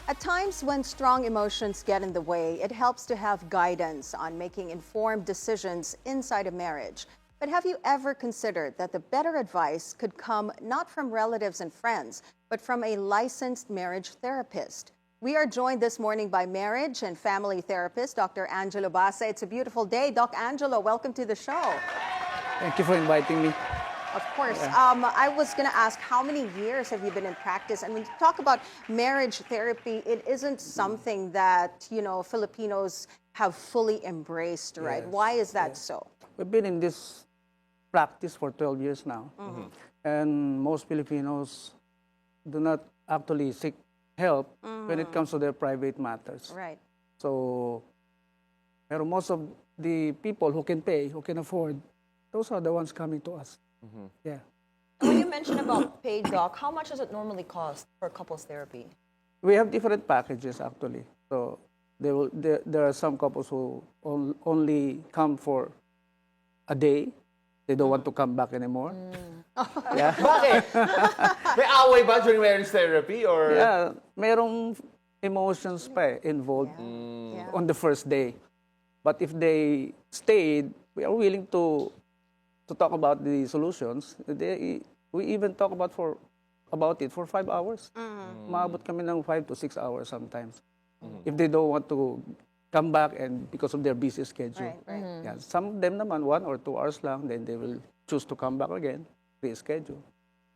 At times when strong emotions get in the way, it helps to have guidance on making informed decisions inside a marriage. But have you ever considered that the better advice could come not from relatives and friends, but from a licensed marriage therapist? We are joined this morning by marriage and family therapist, Dr. Angelo Basa. It's a beautiful day. Doc Angelo, welcome to the show. Thank you for inviting me. Of course. I was going to ask, how many years have you been in practice? And when you talk about marriage therapy, it isn't something that, Filipinos have fully embraced, right? Yes, Why is that so? We've been in this practice for 12 years now. And most Filipinos do not actually seek help when it comes to their private matters. Right. So, pero most of the people who can pay, who can afford, those are the ones coming to us. Yeah. When you mentioned about paid, Doc, how much does it normally cost for couples therapy? We have different packages actually. So, there are some couples who only come for a day. They don't want to come back anymore. Yeah. Bakit? May away ba during marriage therapy or? Yeah, merong emotions pa involved Yeah. on the first day. But if they stayed, we are willing to talk about the solutions. We even talk about it for 5 hours. Maabot kami ng 5 to 6 hours sometimes. If they don't want to come back and because of their busy schedule. Right. Yeah, some of them naman 1 or 2 hours lang, then they will choose to come back again, reschedule.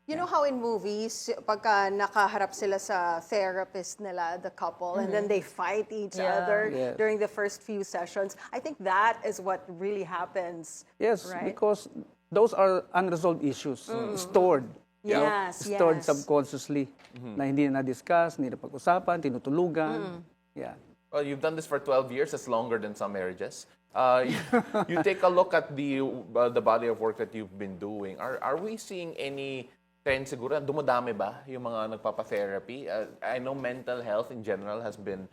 You know how in movies, pagka nakaharap sila sa therapist nila, the couple, and then they fight each other Yes. during the first few sessions? I think that is what really happens. Yes, Right? because those are unresolved issues, stored. Yes, Stored yes. subconsciously, na hindi na discuss, hindi na pag-usapan, tinutulugan. Yeah. Well, you've done this for 12 years. That's longer than some marriages. You take a look at the body of work that you've been doing. Are we seeing any trend siguro? Dumadami ba yung mga nagpapa-therapy? I know mental health in general has been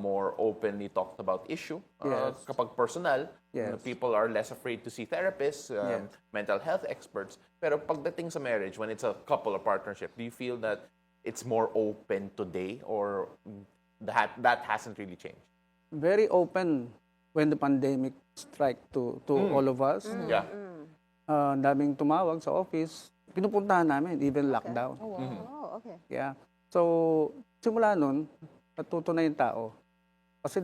more openly talked about issue. Yes. Kapag personal, Yes. people are less afraid to see therapists, Yes. mental health experts. Pero pagdating sa marriage, when it's a couple or partnership, do you feel that it's more open today or that hasn't really changed? Very open when the pandemic struck to all of us. Yeah. Ang daming tumawag sa office. Pinupuntahan namin, even lockdown. Oh, okay. Yeah. So, simula nun, natuto na yung tao. Kasi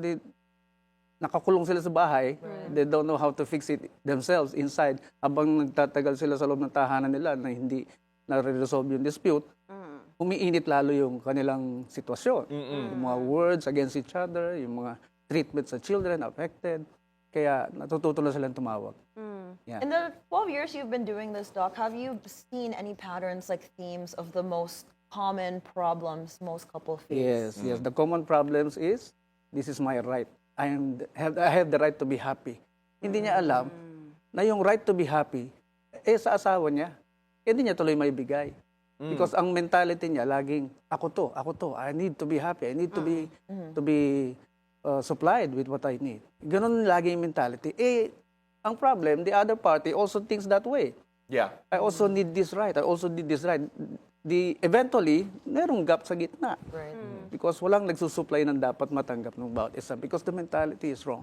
nakakulong sila sa bahay, they don't know how to fix it themselves inside. Habang nagtatagal sila sa loob ng tahanan nila na hindi na-resolve yung dispute, umiinit lalo yung kanilang sitwasyon. Yung mga words against each other, yung mga treatment sa children affected. Kaya natututo na silang tumawag. Yeah. In the 12 years you've been doing this, Doc, have you seen any patterns, like themes of the most common problems most couples face? Yes. The common problems is, this is my right. I have the right to be happy. Hindi niya alam na yung right to be happy, sa asawa niya, hindi niya tuloy maibigay. Because ang mentality niya laging, ako to, I need to be happy, I need to be supplied with what I need. Ganun lagi yung mentality. Ang problem, the other party also thinks that way. Yeah. I also need this right, I also need this right. Eventually, merong gap sa gitna. Right. Because walang nagsusupply ng dapat matanggap ng bawat isa. Because the mentality is wrong.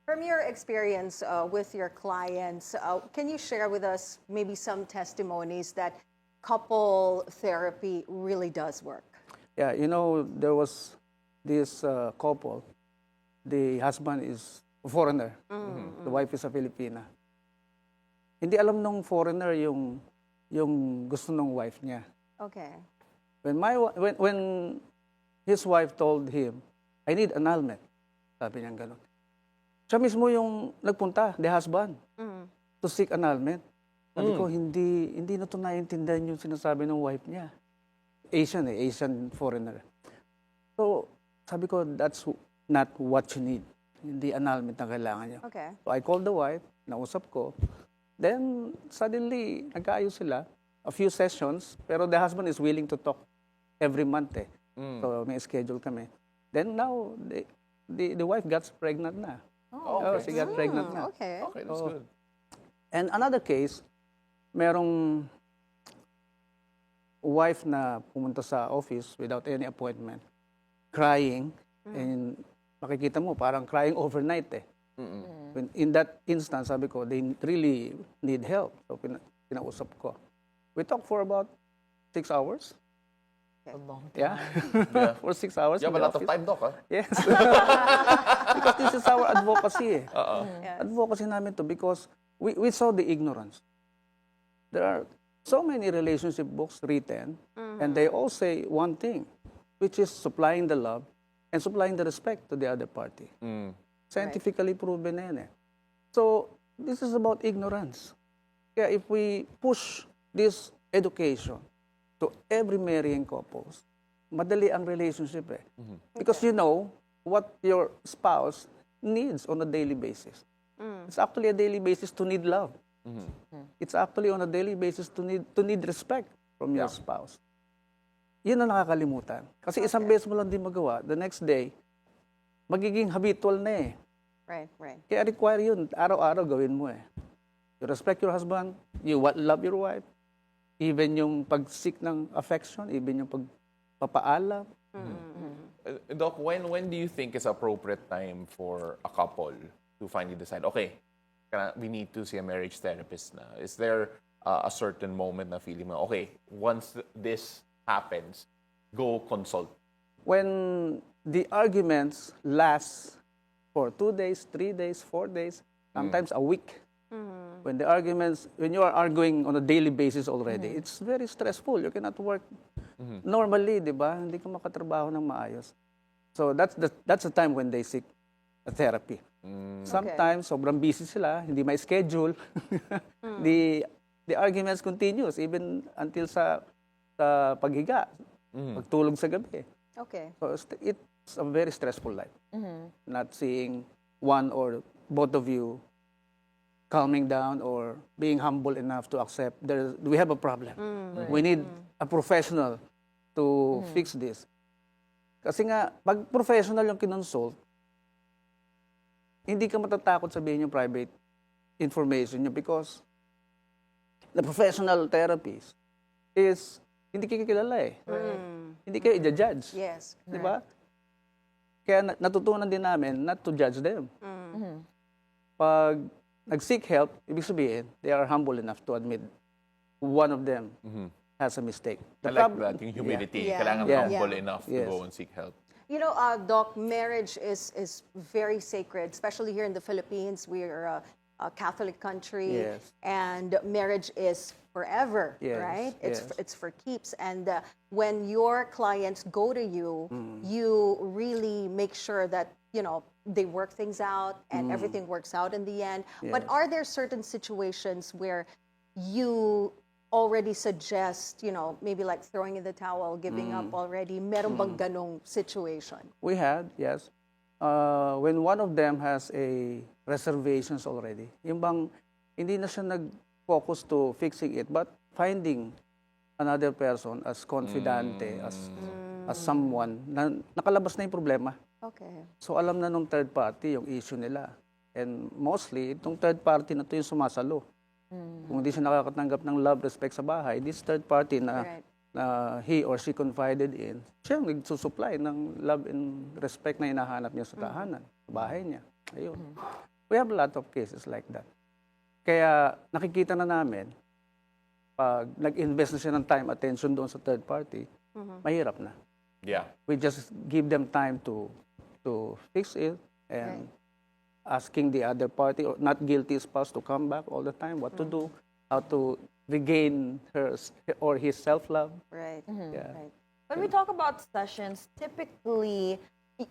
From your experience with your clients, can you share with us maybe some testimonies that couple therapy really does work? Yeah, there was this couple. The husband is a foreigner. The wife is a Filipina. Hindi alam nung foreigner yung gusto ng wife niya. Okay. When his wife told him, I need annulment, sabi niya gano'n. Siya mismo yung nagpunta, the husband, to seek annulment. Sabi ko, hindi na ito naiintindihan yung sinasabi ng wife niya. Asian foreigner. So, sabi ko, that's not what you need. Hindi annulment na kailangan niya. Okay. So, I called the wife, nausap ko. Then, suddenly, nagkaayos sila. A few sessions, pero the husband is willing to talk every month. So, may schedule kami. Then now, the wife got pregnant na. She got pregnant na. Okay. Okay, that's good. And another case, merong wife na pumunta sa office without any appointment. crying, and makikita mo, parang crying overnight eh. When in that instance, sabi ko, they really need help. So, pinausap ko. We talked for about 6 hours. A long time. Yeah. Yeah. For 6 hours. You have in a the lot of office. time, Doc, huh? Yes. Because this is our advocacy. Yes. Advocacy namin to because we saw the ignorance. There are so many relationship books written, and they all say one thing, which is supplying the love and supplying the respect to the other party. Scientifically proven na yan eh. So, this is about ignorance. Kaya if we push this education to every marrying couples, madali ang relationship eh. Because you know what your spouse needs on a daily basis. It's actually a daily basis to need love. It's actually on a daily basis to need respect from your spouse. Yun ang nakakalimutan. Kasi isang beses mo lang din magawa, the next day, magiging habitual na eh. Right, right. Kaya require yun, araw-araw gawin mo eh. You respect your husband, you love your wife, even yung pag-seek ng affection, even yung pagpapaalam. Doc, when do you think is appropriate time for a couple to finally decide, okay, we need to see a marriage therapist na? Is there a certain moment na feeling mo, okay, once this happens, go consult? When the arguments last for 2 days, 3 days, 4 days, sometimes a week. When you are arguing on a daily basis already, it's very stressful. You cannot work normally, di ba? Hindi ka makatrabaho ng maayos. So that's the time when they seek a therapy. Sometimes, sobrang busy sila, hindi may schedule. The arguments continues even until sa paghiga, pagtulog sa gabi. Okay. So it's a very stressful life. Not seeing one or both of you calming down or being humble enough to accept we have a problem. We need a professional to fix this. Kasi nga, pag professional yung kinonsult, hindi ka matatakot sabihin yung private information nyo because the professional therapist is hindi kayo kilala eh. Hindi kayo i-judge. Yes. Di ba? Kaya natutunan din namin not to judge them. Pag nag-seek help, ibig sabihin, they are humble enough to admit one of them has a mistake. I like that, yung humility. Yeah. Kailangan Yeah. humble enough to Yes. go and seek help. You know, Doc, marriage is very sacred, especially here in the Philippines. We're a Catholic country, Yes. and marriage is forever, Yes, right? yes. It's for keeps. And when your clients go to you, you really make sure that they work things out and everything works out in the end. But Yes. are there certain situations where you already suggest, maybe like throwing in the towel, giving up already? Meron bang ganong situation? We had, yes. When one of them has a reservations already, yung bang hindi na siya nag-focus to fixing it, but finding another person as confidante, as someone na nakalabas na yung problema. Okay. So alam na nung third party yung issue nila. And mostly, itong third party na to yung sumasalo. Kung hindi siya nakakatanggap ng love, respect sa bahay, this third party na Right. he or she confided in, siya yung nagsusupply ng love and respect na hinahanap niya sa tahanan, sa bahay niya. Ayun. We have a lot of cases like that. Kaya nakikita na namin, pag nag-invest na siya ng time, attention doon sa third party, mahirap na. Yeah. We just give them time to fix it and asking the other party or not guilty spouse to come back all the time, what to do, how to regain her or his self-love. Right. Yeah. Right. When we talk about sessions, typically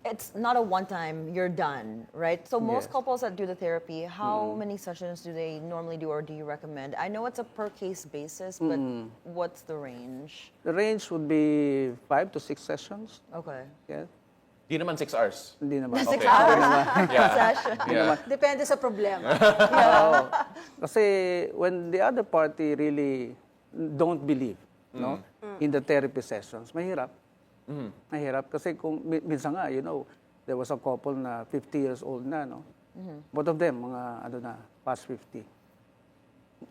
it's not a one-time, you're done, right? So most Yes. couples that do the therapy, how many sessions do they normally do or do you recommend? I know it's a per-case basis, but what's the range? The range would be 5 to 6 sessions. Okay. Yeah. Di naman 6 hours. Hindi naman. Six Okay. hours Yeah. session. Yeah. Depende sa problema. Oo. Kasi when the other party really don't believe in the therapy sessions, mahirap. Mahirap kasi kung minsan nga, there was a couple na 50 years old na, no? Both of them, mga past 50.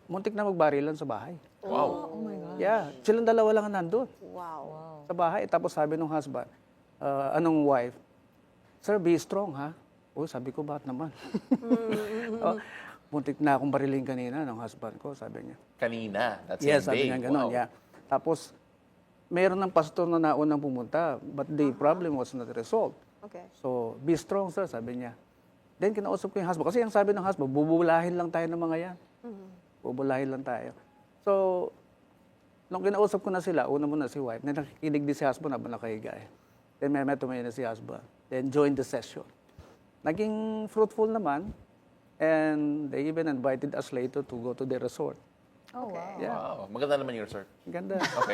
Muntik na magbarilan sa bahay. Wow. Oh my God. Yeah, silang dalawa lang nandun Wow. sa bahay. Tapos sabi ng husband, anong wife, "Sir, be strong, ha?" Oh, sabi ko, "Bakit naman?" Oh, muntik na akong barilin kanina ng husband ko, sabi niya. Kanina, that's Yes, same sabi day. niya gano'n, Wow. yeah. Tapos, meron ng pastor na naunang pumunta, but the problem was not resolved. Okay. So, be strong, sir, sabi niya. Then, kinausap ko yung husband. Kasi ang sabi ng husband, bubulahin lang tayo ng mga yan. Bubulahin lang tayo. So, nung kinausap ko na sila, una muna si wife, na nakikinig din si husband habang nakahiga eh. Then, may tumayo na si husband. Then, join the session. Naging fruitful naman. And they even invited us later to go to the resort. Oh, wow. Yeah, Wow, maganda naman yung resort. ganda. Okay.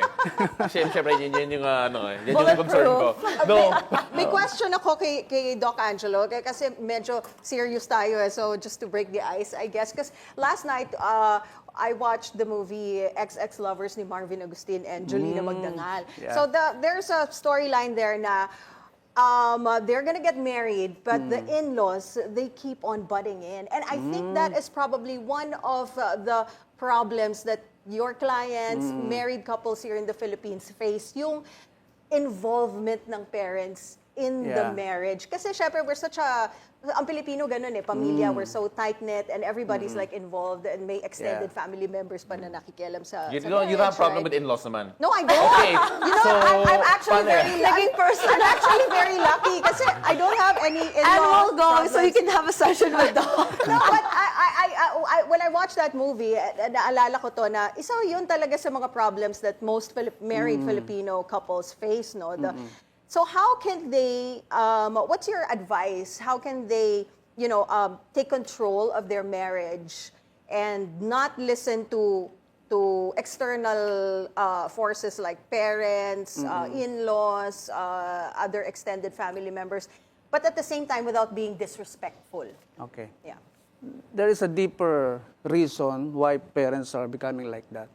Siyempre, yun yung yan yung concern ko. No. May question ako kay Doc Angelo kasi medyo serious tayo so just to break the ice, I guess. Because last night, I watched the movie XX Lovers ni Marvin Agustin and Jolina Magdangal. yeah. So there's a storyline there na they're gonna get married, but the in-laws, they keep on butting in. And I think that is probably one of the problems that your clients, married couples here in the Philippines face, yung involvement ng parents in the Yeah. marriage. Kasi syempre, we're such ang Pilipino ganun eh, pamilya, we're so tight-knit and everybody's like involved and may extended Yeah. family members pa na nakikialam sa You sa don't marriage, have a problem right? with in-laws naman. No, I don't. Okay. You know, So, I'm actually paano very yan? lucky person. I'm actually very lucky kasi I don't have any in-law And we'll go so you problems. can have a session with Doc. No, but when I watched that movie, naalala ko to na isa yun talaga sa mga problems that most married Filipino couples face, no? So how can they, what's your advice? How can they, take control of their marriage and not listen to external forces like parents, in-laws, other extended family members, but at the same time without being disrespectful? Okay. Yeah. There is a deeper reason why parents are becoming like that.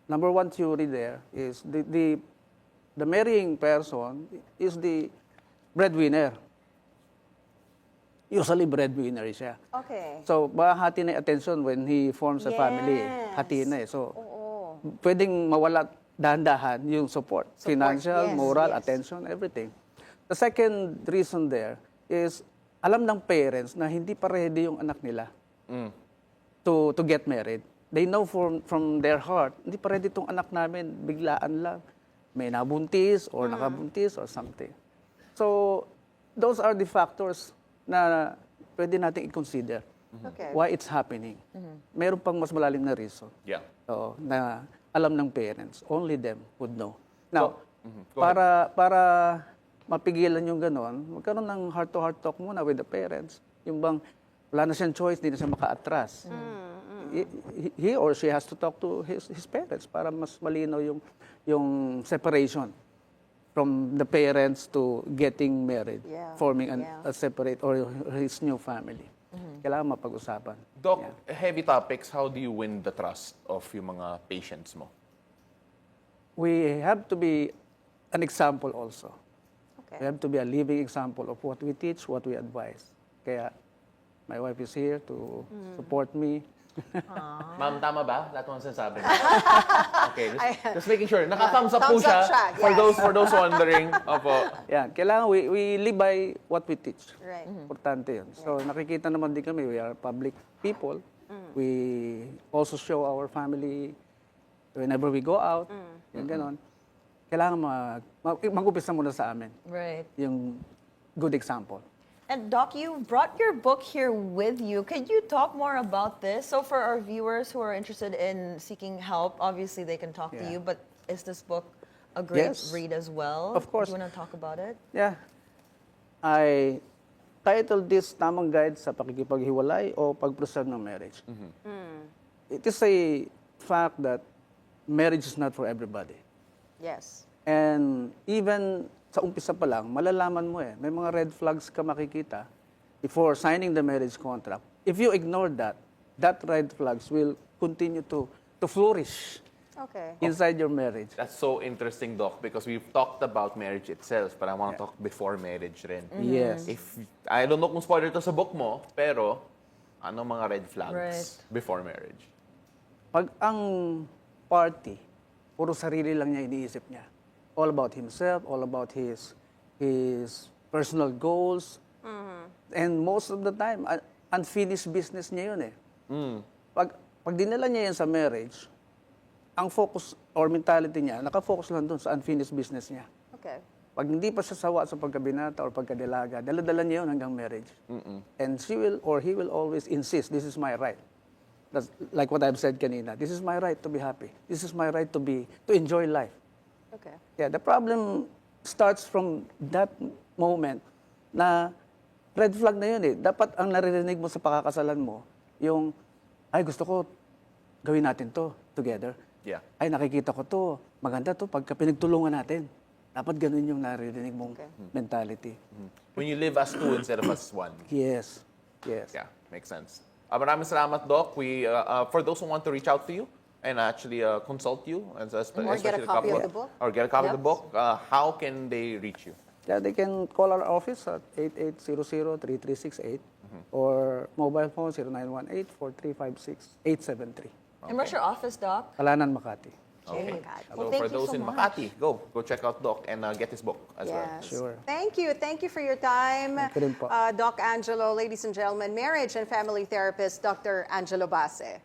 Number one theory there is the marrying person is the breadwinner. Usually breadwinner siya. Okay. So, mahati na yung attention when he forms a family. Yes. Hati na eh. So, Oo. pwedeng mawala dahan-dahan yung support. Financial, yes, moral, yes. attention, everything. The second reason there is alam ng parents na hindi pa ready yung anak nila to get married. They know from their heart, hindi pa ready itong anak namin, biglaan lang. May nabuntis or nakabuntis or something. So, those are the factors na pwede natin i-consider. Okay. Why it's happening. Meron pang mas malalim na reason. Yeah. Oo, na alam ng parents. Only them would know. Now, Go ahead. para mapigilan yung ganon, magkaroon ng heart-to-heart talk muna with the parents. Yung bang wala na siyang choice, hindi na siya maka-atras. He or she has to talk to his parents para mas malinaw yung separation from the parents to getting married, Yeah, forming yeah. a separate or his new family. Kailangan mapag-usapan. Doc, heavy topics, how do you win the trust of yung mga patients mo? We have to be an example also. We Okay. have to be a living example of what we teach, what we advise. Kaya, my wife is here to support me. Ma'am, tama ba? Lahat ng sinasabi niyo? Okay, just making sure. Naka-thumbs up po Thumbs up siya. siya, yes. For those wondering. Opo. Yan, kailangan we live by what we teach. Right. Importante yun. So, nakikita naman din kami, we are public people. We also show our family whenever we go out. Yung ganon. Kailangan mag-umpisa muna sa amin. Right. Yung good example. And Doc, you brought your book here with you. Could you talk more about this? So for our viewers who are interested in seeking help, obviously they can talk to Yeah. you, but is this book a great Yes. read as well? Of course. Do you want to talk about it? Yeah. I titled this Tamang Guide sa Pakikipaghiwalay o Pag-preserve ng Marriage. It is a fact that marriage is not for everybody. Yes. And even sa umpisa pa lang, malalaman mo eh, may mga red flags ka makikita before signing the marriage contract. If you ignore that, that red flags will continue to flourish Okay. inside your marriage. That's so interesting, Doc, because we've talked about marriage itself, but I want to talk before marriage rin. Yes. I don't know kung spoiler to sa book mo, pero ano mga red flags Right. before marriage? Pag ang party, puro sarili lang niya iniisip niya. All about himself, all about his his personal goals. And most of the time, unfinished business niya yun eh. Pag dinala niya yan sa marriage, ang focus or mentality niya, nakafocus lang doon sa unfinished business niya. Okay. Pag hindi pa siya sawa sa pagkabinata or pagkadalaga, dala-dala niya yun hanggang marriage. And she will or he will always insist, this is my right. That's like what I've said kanina. This is my right to be happy. This is my right to enjoy life. Okay. Yeah, the problem starts from that moment na red flag na yun eh. Dapat ang naririnig mo sa pakakasalan mo, yung, ay gusto ko gawin natin to together. Yeah. Ay nakikita ko to, maganda to pagka pinagtulungan natin. Dapat ganun yung naririnig mong mentality. When you live as two instead of as one. Yes. Yes. Yeah, makes sense. Maraming salamat, Doc. We, for those who want to reach out to you and actually consult you, Or get a copy of the book. Or get a copy of the Yes. book, how can they reach you? Yeah, they can call our office at 8800-3368 or mobile phone 0918-4356-873. And where's your office, Doc? Kalanan, Makati. Okay. Well, So thank for you those so in much. Makati, go check out Doc and get his book as well. Yes. Sure. Thank you. Thank you for your time. Thank you rin po. Doc Angelo, ladies and gentlemen, marriage and family therapist, Dr. Angelo Base.